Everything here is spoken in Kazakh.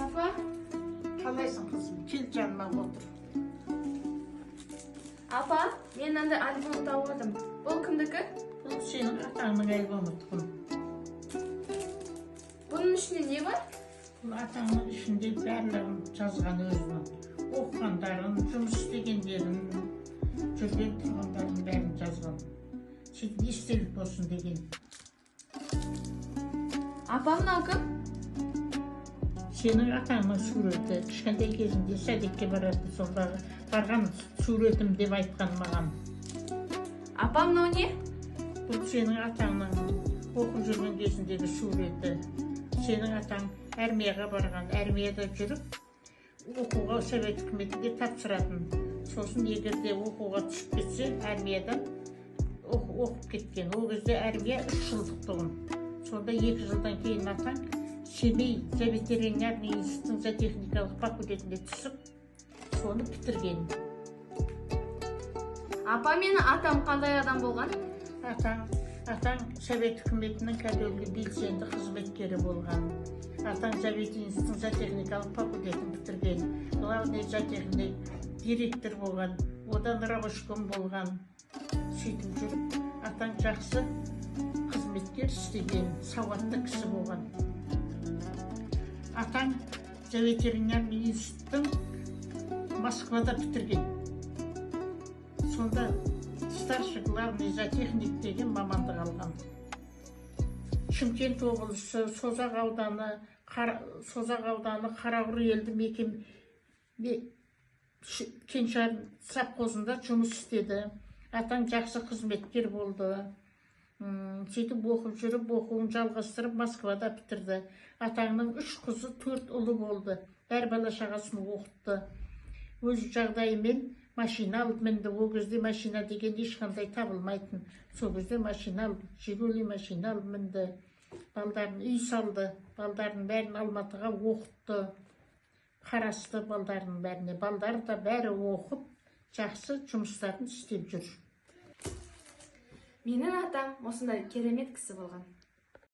Апа, Қалайсың қызым? Кел жаныма отыр. апа, мен андай альбом тауып алдым. Бұл кімдікі? Бұл сенің атаңның альбомы тұғын. Бұның ішінде не бар? Бұл атаңның ішінде барлығын жазған өзінің. Оқығандарын, жұмыс істегендерін, жүрген тұрғандарын бәрін жазған. Сөйтіп естелік болсын деген. Апа, мынау кім? Сенің атаңның суреті, кішкентай кезінде сәдекке барады, сондағы барған суретім деп айтқан маған. Апа, мынау не? Бұл сенің атаңның оқып жүрген кезіндегі суреті. Сенің атаң армияға барған, армияда жүріп, оқуға совет үкіметінде тапсыратын. Сосын егерде оқуға түсіп кетсе, армиядан оқып кеткен. Ол кезде армия 3 жылдық тұғын. Сонда 2 жылдан кейін атаң Семей ветеринарный институттың зоотехникалық факультетіне түсіп, соны бітірген. Апа, менің атам қандай адам болған? Атаң совет үкіметінің кәдімгі белсенді қызметкері болған. Атаң совет институттың зоотехникалық факультетін бітірген. Главный зоотехник директор болған. Одан рабочком болған. Сөйтіп жүріп, атаң жақсы қызметкер істеген, сауатты кісі болған. Атаң ветеринарный институттың Москвада бітірген. Сонда старший главный зоотехник деген мамандық алған. Шымкент облысы, Созақ ауданы, Қарағұр елді мекеме Кеңшар совхозында жұмыс істеді. Атаң жақсы қызметкер болды. Сөйтіп оқып жүріп, оқуын жалғастырып, Москвада бітірді. Атаңның 3 қызы, 4 ұлы болды. Әр бала шағасын оқытты. Өз жағдайымен машина алып мінді. Ол кезде машина деген ешқандай табылмайтын. Сол кезде машина алып, Жигули машина алып мінді. Балдарын үй салды. Балдарын бәрін Алматыға оқытты. Қарасты балдарын бәріне. Балдар да бәрі оқып, жақсы жұмыстарын істеп жүр. Менің атам осындай керемет кісі болған.